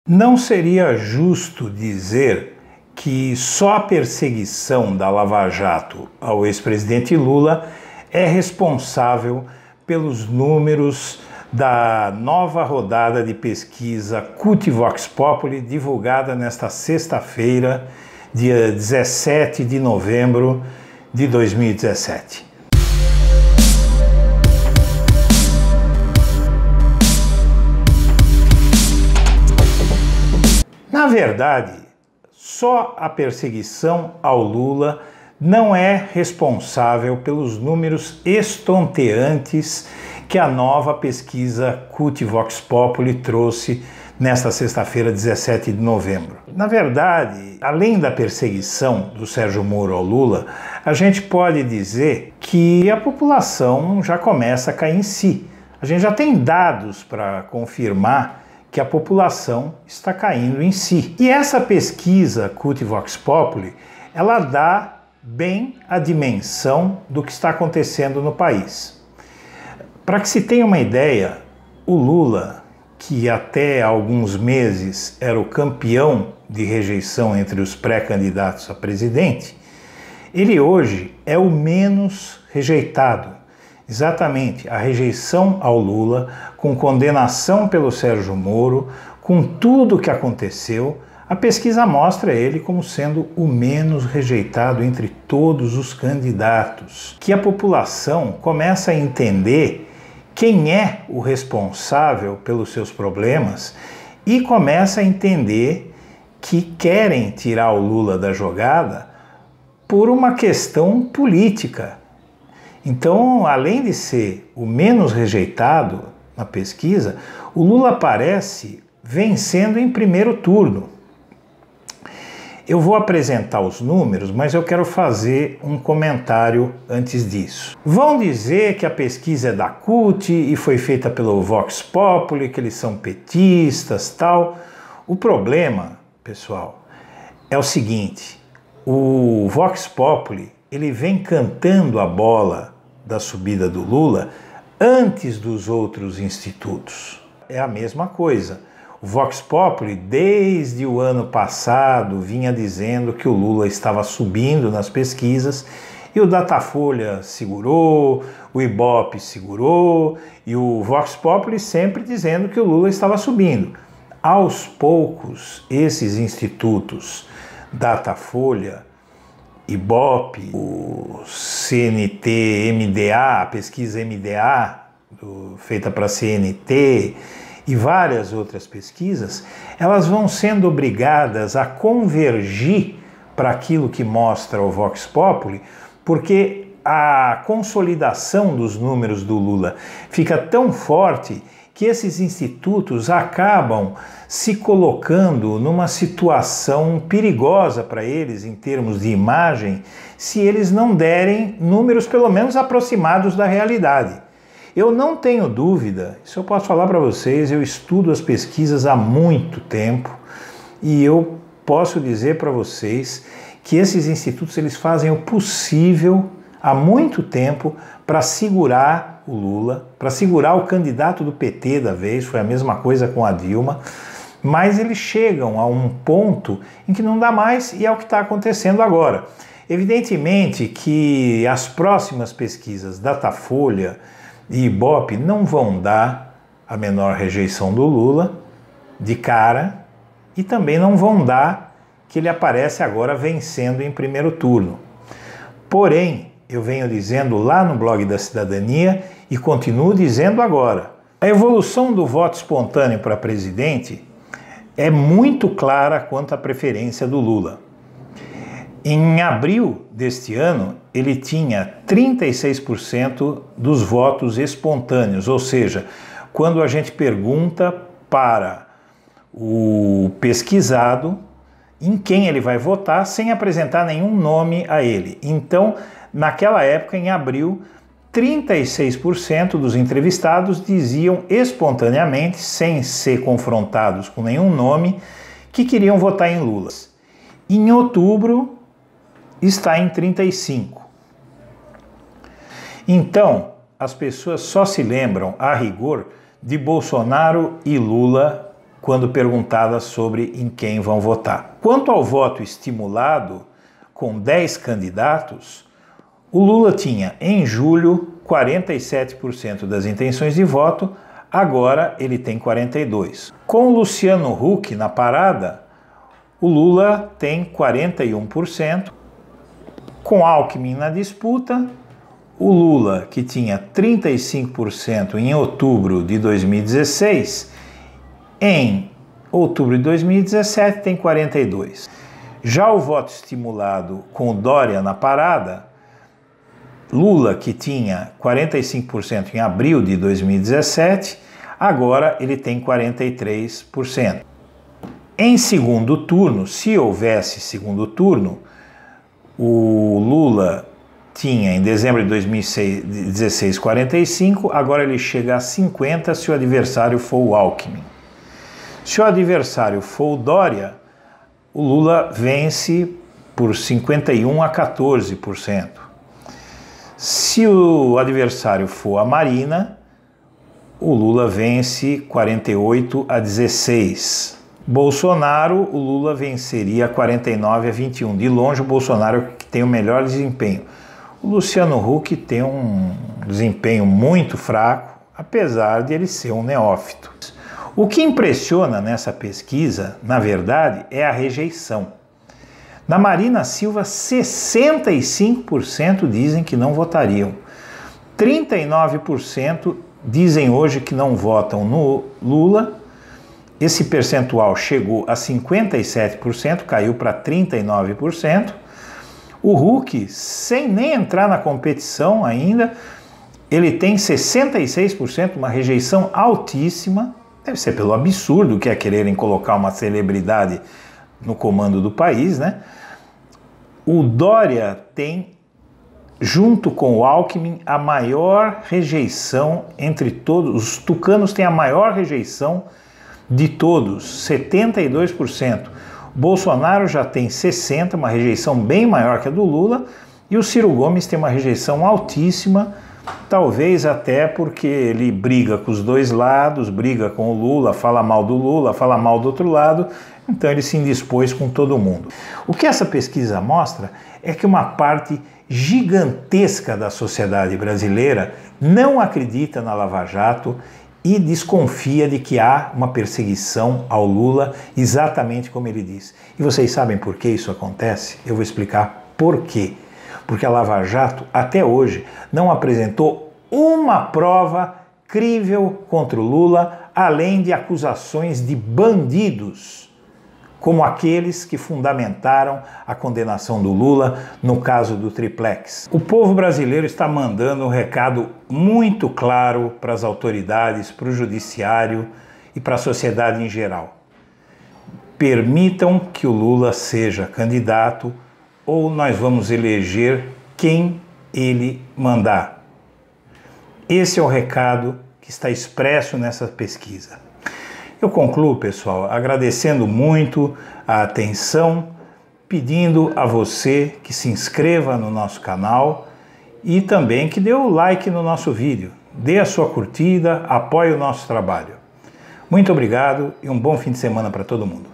Não seria justo dizer que só a perseguição da Lava Jato ao ex-presidente Lula é responsável pelos números da nova rodada de pesquisa CUT Vox Populi, divulgada nesta sexta-feira, dia 17 de novembro de 2017. Na verdade, só a perseguição ao Lula não é responsável pelos números estonteantes que a nova pesquisa CUT Vox Populi trouxe nesta sexta-feira, 17 de novembro. Na verdade, além da perseguição do Sérgio Moro ao Lula, a gente pode dizer que a população já começa a cair em si. A gente já tem dados para confirmar que a população está caindo em si. E essa pesquisa CUT Vox Populi, ela dá bem a dimensão do que está acontecendo no país. Para que se tenha uma ideia, o Lula, que até alguns meses era o campeão de rejeição entre os pré-candidatos a presidente, ele hoje é o menos rejeitado. Exatamente, a rejeição ao Lula, com condenação pelo Sérgio Moro, com tudo o que aconteceu, a pesquisa mostra ele como sendo o menos rejeitado entre todos os candidatos. Que a população começa a entender quem é o responsável pelos seus problemas e começa a entender que querem tirar o Lula da jogada por uma questão política. Então, além de ser o menos rejeitado na pesquisa, o Lula aparece vencendo em primeiro turno. Eu vou apresentar os números, mas eu quero fazer um comentário antes disso. Vão dizer que a pesquisa é da CUT e foi feita pelo Vox Populi, que eles são petistas, tal. O problema, pessoal, é o seguinte: o Vox Populi, ele vem cantando a bola da subida do Lula antes dos outros institutos. É a mesma coisa. O Vox Populi, desde o ano passado, vinha dizendo que o Lula estava subindo nas pesquisas e o Datafolha segurou, o Ibope segurou e o Vox Populi sempre dizendo que o Lula estava subindo. Aos poucos, esses institutos, Datafolha, Ibope, o CNT, MDA, a pesquisa MDA, feita para a CNT, e várias outras pesquisas, elas vão sendo obrigadas a convergir para aquilo que mostra o Vox Populi, porque a consolidação dos números do Lula fica tão forte que esses institutos acabam se colocando numa situação perigosa para eles em termos de imagem, se eles não derem números pelo menos aproximados da realidade. Eu não tenho dúvida, isso eu posso falar para vocês, eu estudo as pesquisas há muito tempo e eu posso dizer para vocês que esses institutos eles fazem o possível há muito tempo para segurar o Lula, para segurar o candidato do PT da vez, foi a mesma coisa com a Dilma, mas eles chegam a um ponto em que não dá mais e é o que está acontecendo agora. Evidentemente que as próximas pesquisas Datafolha e Ibope não vão dar a menor rejeição do Lula de cara e também não vão dar que ele aparece agora vencendo em primeiro turno. Porém, eu venho dizendo lá no blog da Cidadania e continuo dizendo agora, a evolução do voto espontâneo para presidente é muito clara quanto à preferência do Lula. Em abril deste ano, ele tinha 36% dos votos espontâneos, ou seja, quando a gente pergunta para o pesquisado em quem ele vai votar sem apresentar nenhum nome a ele. Então, naquela época, em abril, 36% dos entrevistados diziam espontaneamente, sem ser confrontados com nenhum nome, que queriam votar em Lula. Em outubro, está em 35%. Então, as pessoas só se lembram, a rigor, de Bolsonaro e Lula quando perguntada sobre em quem vão votar. Quanto ao voto estimulado, com 10 candidatos, o Lula tinha em julho 47% das intenções de voto, agora ele tem 42%. Com o Luciano Huck na parada, o Lula tem 41%. Com Alckmin na disputa, o Lula, que tinha 35% em outubro de 2016, em outubro de 2017 tem 42%. Já o voto estimulado com o Dória na parada, Lula, que tinha 45% em abril de 2017, agora ele tem 43%. Em segundo turno, se houvesse segundo turno, o Lula tinha em dezembro de 2016 45, agora ele chega a 50 se o adversário for o Alckmin. Se o adversário for o Dória, o Lula vence por 51 a 14%. Se o adversário for a Marina, o Lula vence 48 a 16%. Bolsonaro, o Lula venceria 49 a 21%. De longe, o Bolsonaro que tem o melhor desempenho. O Luciano Huck tem um desempenho muito fraco, apesar de ele ser um neófito. O que impressiona nessa pesquisa, na verdade, é a rejeição. Na Marina Silva, 65% dizem que não votariam. 39% dizem hoje que não votam no Lula. Esse percentual chegou a 57%, caiu para 39%. O Huck, sem nem entrar na competição ainda, ele tem 66%, uma rejeição altíssima. Deve ser pelo absurdo que é quererem colocar uma celebridade no comando do país, né? O Dória tem, junto com o Alckmin, a maior rejeição entre todos. Os tucanos têm a maior rejeição de todos, 72%. Bolsonaro já tem 60%, uma rejeição bem maior que a do Lula, e o Ciro Gomes tem uma rejeição altíssima, talvez até porque ele briga com os dois lados, briga com o Lula, fala mal do Lula, fala mal do outro lado, então ele se indispôs com todo mundo. O que essa pesquisa mostra é que uma parte gigantesca da sociedade brasileira não acredita na Lava Jato e desconfia de que há uma perseguição ao Lula, exatamente como ele diz. E vocês sabem por que isso acontece? Eu vou explicar por quê. Porque a Lava Jato, até hoje, não apresentou uma prova crível contra o Lula, além de acusações de bandidos, como aqueles que fundamentaram a condenação do Lula no caso do Triplex. O povo brasileiro está mandando um recado muito claro para as autoridades, para o judiciário e para a sociedade em geral. Permitam que o Lula seja candidato ou nós vamos eleger quem ele mandar. Esse é o recado que está expresso nessa pesquisa. Eu concluo, pessoal, agradecendo muito a atenção, pedindo a você que se inscreva no nosso canal e também que dê o like no nosso vídeo, dê a sua curtida, apoie o nosso trabalho. Muito obrigado e um bom fim de semana para todo mundo.